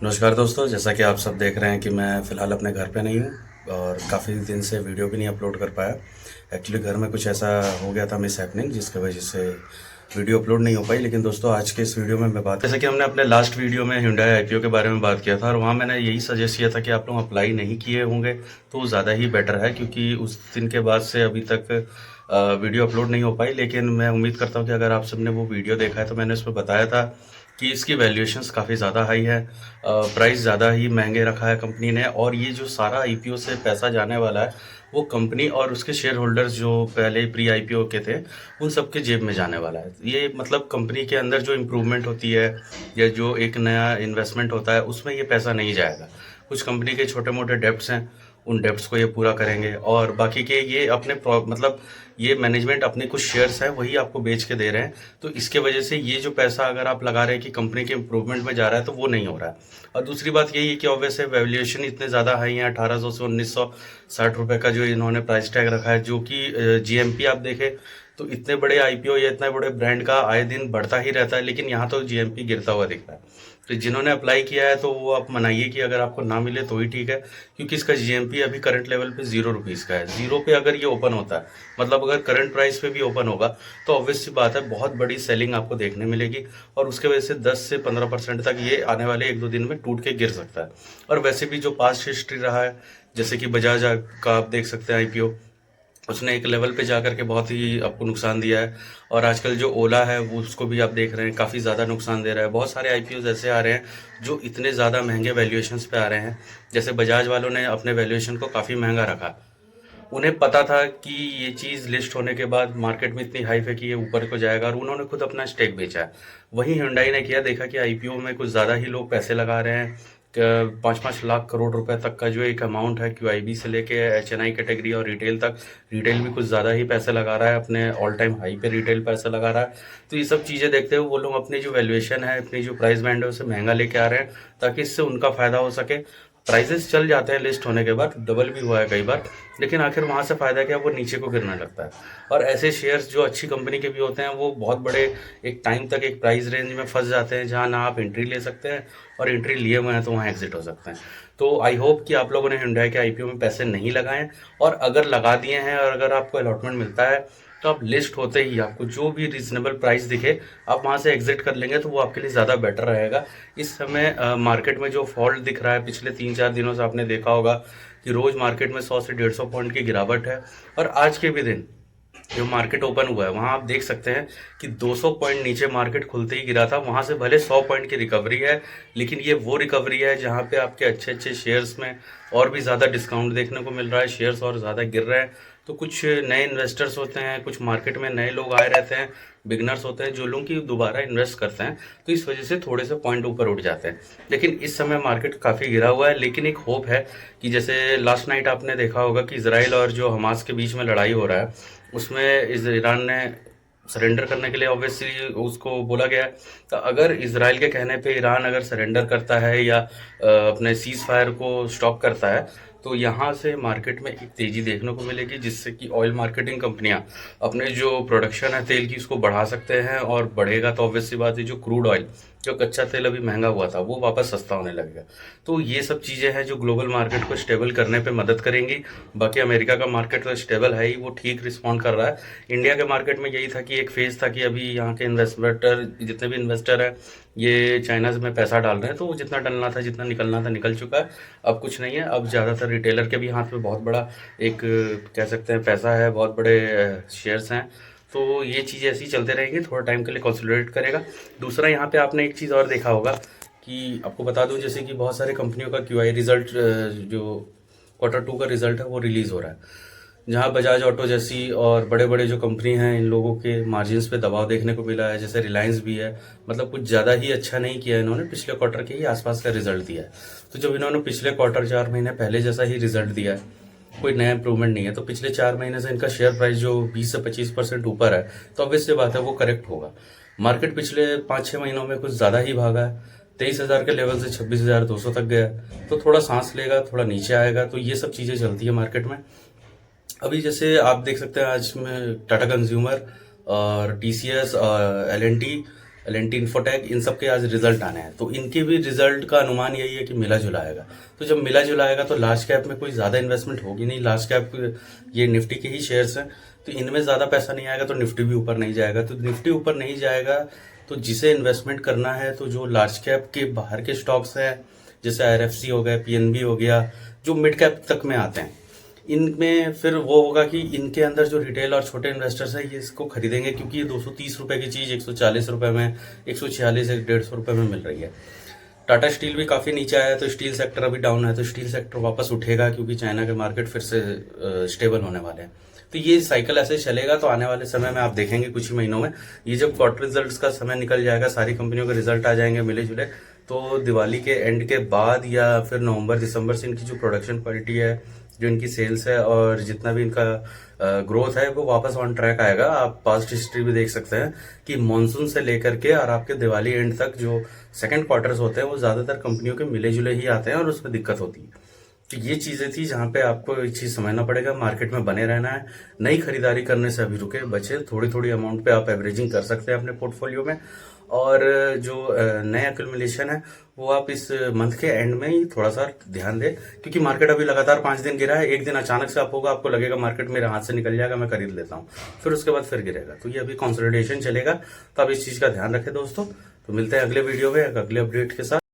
नमस्कार दोस्तों, जैसा कि आप सब देख रहे हैं कि मैं फ़िलहाल अपने घर पे नहीं हूँ और काफ़ी दिन से वीडियो भी नहीं अपलोड कर पाया। एक्चुअली घर में कुछ ऐसा हो गया था मिसहैपनिंग, जिसकी वजह से वीडियो अपलोड नहीं हो पाई। लेकिन दोस्तों, आज के इस वीडियो में मैं बात, जैसे कि हमने अपने लास्ट वीडियो में Hyundai आईपीओ के बारे में बात किया था और वहाँ मैंने यही सजेस्ट किया था कि आप लोग अप्लाई नहीं किए होंगे तो ज़्यादा ही बेटर है, क्योंकि उस दिन के बाद से अभी तक वीडियो अपलोड नहीं हो पाई। लेकिन मैं उम्मीद करता हूँ कि अगर आप सबने वो वीडियो देखा है तो मैंने उसमें बताया था कि इसकी वैल्यूएशंस काफ़ी ज़्यादा हाई है, प्राइस ज़्यादा ही महंगे रखा है कंपनी ने, और ये जो सारा आईपीओ से पैसा जाने वाला है वो कंपनी और उसके शेयर होल्डर्स जो पहले प्री आईपीओ के थे उन सब के जेब में जाने वाला है। ये मतलब कंपनी के अंदर जो इम्प्रूवमेंट होती है या जो एक नया इन्वेस्टमेंट होता है उसमें ये पैसा नहीं जाएगा। कुछ कंपनी के छोटे मोटे डेब्ट्स हैं, उन डेब्ट्स को ये पूरा करेंगे, और बाकी के ये अपने मतलब ये मैनेजमेंट अपने कुछ शेयर्स हैं वही आपको बेच के दे रहे हैं। तो इसके वजह से ये जो पैसा अगर आप लगा रहे हैं कि कंपनी के इम्प्रूवमेंट में जा रहा है तो वो नहीं हो रहा है। और दूसरी बात यही है कि ऑब्वियस है वैल्यूएशन इतने ज़्यादा हाई है, 1800 से 1960 रुपये का जो इन्होंने प्राइस टैग रखा है, जो कि जीएमपी आप देखें तो इतने बड़े आईपीओ या इतने बड़े ब्रांड का आए दिन बढ़ता ही रहता है, लेकिन यहाँ तो जीएमपी गिरता हुआ दिख रहा है। तो जिन्होंने अप्लाई किया है तो वो आप मनाइए कि अगर आपको ना मिले तो ही ठीक है, क्योंकि इसका जीएमपी अभी करंट लेवल पे 0 रुपीज़ का है। 0 पे अगर ये ओपन होता है, मतलब अगर करंट प्राइस पे भी ओपन होगा तो ऑब्वियस सी बात है बहुत बड़ी सेलिंग आपको देखने मिलेगी, और उसके वजह से 10 से 15% तक ये आने वाले 1-2 दिन में टूट के गिर सकता है। और वैसे भी जो पास्ट हिस्ट्री रहा है, जैसे कि बजाज का आप देख सकते हैं आईपीओ, उसने एक लेवल पे जा करके बहुत ही आपको नुकसान दिया है। और आजकल जो ओला है वो उसको भी आप देख रहे हैं काफ़ी ज़्यादा नुकसान दे रहा है। बहुत सारे आईपीओ ऐसे आ रहे हैं जो इतने ज़्यादा महंगे वैल्यूएशंस पे आ रहे हैं। जैसे बजाज वालों ने अपने वैल्यूएशन को काफ़ी महंगा रखा। उन्हें पता था कि ये चीज़ लिस्ट होने के बाद मार्केट में इतनी हाइप है कि ये ऊपर को जाएगा, और उन्होंने खुद अपना स्टेक बेचा है। वहीं Hyundai ने किया, देखा कि आईपीओ में कुछ ज़्यादा ही लोग पैसे लगा रहे हैं। 5-5 लाख करोड़ रुपए तक का जो एक अमाउंट है क्यूआईबी से लेके एचएनआई कैटेगरी और रिटेल तक, रिटेल भी कुछ ज़्यादा ही पैसे लगा रहा है, अपने ऑल टाइम हाई पे रिटेल पैसे लगा रहा है। तो ये सब चीज़ें देखते हुए वो लोग अपनी जो वैल्यूएशन है, अपनी जो प्राइस बैंड है उसे महंगा लेके आ रहे हैं, ताकि इससे उनका फ़ायदा हो सके। प्राइजेस चल जाते हैं लिस्ट होने के बाद, डबल भी हुआ है कई बार, लेकिन आखिर वहाँ से फ़ायदा क्या, वो नीचे को गिरने लगता है। और ऐसे शेयर्स जो अच्छी कंपनी के भी होते हैं वो बहुत बड़े एक टाइम तक एक प्राइस रेंज में फंस जाते हैं, जहाँ ना आप एंट्री ले सकते हैं, और एंट्री लिए हुए हैं तो वहाँ एग्जिट हो सकते हैं। तो आई होप कि आप लोगों ने Hyundai के आईपीओ में पैसे नहीं लगाएं, और अगर लगा दिए हैं और अगर आपको अलॉटमेंट मिलता है तो आप लिस्ट होते ही आपको जो भी रीजनेबल प्राइस दिखे आप वहाँ से एग्जिट कर लेंगे, तो वो आपके लिए ज़्यादा बेटर रहेगा। इस समय मार्केट में जो फॉल्ट दिख रहा है पिछले 3-4 दिनों से, आपने देखा होगा कि रोज़ मार्केट में 100 से 150 पॉइंट की गिरावट है। और आज के भी दिन जो मार्केट ओपन हुआ है वहां आप देख सकते हैं कि 200 पॉइंट नीचे मार्केट खुलते ही गिरा था। वहां से भले 100 पॉइंट की रिकवरी है, लेकिन ये वो रिकवरी है जहां पे आपके अच्छे अच्छे शेयर्स में और भी ज़्यादा डिस्काउंट देखने को मिल रहा है, शेयर्स और ज़्यादा गिर रहे हैं। तो कुछ नए इन्वेस्टर्स होते हैं, कुछ मार्केट में नए लोग आए रहते हैं, बिगनर्स होते हैं जो लोग की दोबारा इन्वेस्ट करते हैं, तो इस वजह से थोड़े से पॉइंट ऊपर उठ जाते हैं। लेकिन इस समय मार्केट काफ़ी गिरा हुआ है, लेकिन एक होप है कि जैसे लास्ट नाइट आपने देखा होगा कि इसराइल और जो हमास के बीच में लड़ाई हो रहा है, उसमें ईरान ने सरेंडर करने के लिए ऑब्वियसली उसको बोला गया है। तो अगर इसराइल के कहने पे ईरान अगर सरेंडर करता है या अपने सीज फायर को स्टॉप करता है, तो यहाँ से मार्केट में एक तेज़ी देखने को मिलेगी, जिससे कि ऑयल मार्केटिंग कंपनियाँ अपने जो प्रोडक्शन है तेल की उसको बढ़ा सकते हैं, और बढ़ेगा तो ऑब्वियस सी बात है जो क्रूड ऑयल, जो कच्चा तेल अभी महंगा हुआ था, वो वापस सस्ता होने लगेगा। तो ये सब चीज़ें हैं जो ग्लोबल मार्केट को स्टेबल करने पे मदद करेंगी। बाकी अमेरिका का मार्केट तो स्टेबल है ही, वो ठीक रिस्पॉन्ड कर रहा है। इंडिया के मार्केट में यही था कि एक फेज़ था कि अभी यहाँ के इन्वेस्टर, जितने भी इन्वेस्टर हैं, ये चाइना में पैसा डाल रहे हैं, तो वो जितना डलना था, जितना निकलना था, निकल चुका है। अब कुछ नहीं है। अब ज़्यादातर रिटेलर के भी हाथ में बहुत बड़ा एक कह सकते हैं पैसा है, बहुत बड़े शेयर्स हैं। तो ये चीज़ ऐसी ही चलते रहेंगी, थोड़ा टाइम के लिए कंसोलिडेट करेगा। दूसरा यहाँ पे आपने एक चीज़ और देखा होगा कि आपको बता दूं, जैसे कि बहुत सारे कंपनियों का क्यूआई रिजल्ट, जो Q2 का रिजल्ट है वो रिलीज़ हो रहा है, जहाँ बजाज ऑटो जैसी और बड़े बड़े जो कंपनी हैं इन लोगों के मार्जिन्स पे दबाव देखने को मिला है। जैसे रिलायंस भी है, मतलब कुछ ज़्यादा ही अच्छा नहीं किया इन्होंने, पिछले क्वार्टर के ही आसपास का रिजल्ट दिया है। तो जब इन्होंने पिछले क्वार्टर 4 महीने पहले जैसा ही रिजल्ट दिया है, कोई नया इंप्रूवमेंट नहीं है, तो पिछले 4 महीने से इनका शेयर प्राइस जो 20 से 25% ऊपर है, तो ऑब्वियसली बात है वो करेक्ट होगा। मार्केट पिछले 5-6 महीनों में कुछ ज़्यादा ही भागा है, 23,000 के लेवल से 26,200 तक गया, तो थोड़ा सांस लेगा, थोड़ा नीचे आएगा। तो ये सब चीज़ें चलती है मार्केट में। अभी जैसे आप देख सकते हैं आज में टाटा कंज्यूमर और टीसीएस और एलएनटी L&T इन्फोटेक, इन सब के आज रिजल्ट आने हैं, तो इनके भी रिजल्ट का अनुमान यही है कि मिला जुला आएगा। तो जब मिला जुला आएगा तो लार्ज कैप में कोई ज़्यादा इन्वेस्टमेंट होगी नहीं। लार्ज कैप ये निफ्टी के ही शेयर्स हैं, तो इनमें ज़्यादा पैसा नहीं आएगा, तो निफ्टी भी ऊपर नहीं जाएगा। तो निफ्टी ऊपर नहीं जाएगा तो जिसे इन्वेस्टमेंट करना है, तो जो लार्ज कैप के बाहर के स्टॉक्स हैं, जैसे IRFC हो गया, PNB हो गया, जो मिड कैप तक में आते हैं, इनमें फिर वो होगा कि इनके अंदर जो रिटेल और छोटे इन्वेस्टर्स हैं ये इसको खरीदेंगे, क्योंकि ये 230 रुपए की चीज़ 140 रुपए में, 146 150 रुपए में मिल रही है। टाटा स्टील भी काफ़ी नीचे आया है, तो स्टील सेक्टर अभी डाउन है, तो स्टील सेक्टर वापस उठेगा, क्योंकि चाइना के मार्केट फिर से स्टेबल होने वाले हैं। तो ये साइकिल ऐसे चलेगा। तो आने वाले समय में आप देखेंगे कुछ ही महीनों में, ये जब क्वार्टर रिजल्ट्स का समय निकल जाएगा, सारी कंपनियों के रिजल्ट आ जाएंगे मिले जुले, तो दिवाली के एंड के बाद या फिर नवंबर दिसंबर से इनकी जो प्रोडक्शन क्वालिटी है, जो इनकी सेल्स है और जितना भी इनका ग्रोथ है, वो वापस ऑन ट्रैक आएगा। आप पास्ट हिस्ट्री भी देख सकते हैं कि मॉनसून से लेकर के और आपके दिवाली एंड तक जो सेकंड क्वार्टर्स होते हैं वो ज़्यादातर कंपनियों के मिले जुले ही आते हैं और उसमें दिक्कत होती है। तो ये चीज़ें थी जहाँ पे आपको एक चीज़ समझना पड़ेगा, मार्केट में बने रहना है। नई खरीदारी करने से अभी रुके, बचे। थोड़ी थोड़ी अमाउंट पे आप एवरेजिंग कर सकते हैं अपने पोर्टफोलियो में, और जो नए एक्यूमुलेशन है वो आप इस मंथ के एंड में ही थोड़ा सा ध्यान दें, क्योंकि मार्केट अभी लगातार 5 दिन गिरा है। एक दिन अचानक से आपको लगेगा मार्केट मेरे हाथ से निकल जाएगा, मैं खरीद लेता हूँ, फिर उसके बाद फिर गिरेगा। तो ये अभी कंसोलिडेशन चलेगा, तो आप इस चीज़ का ध्यान रखें दोस्तों। तो मिलते हैं अगले वीडियो में अगले अपडेट के साथ।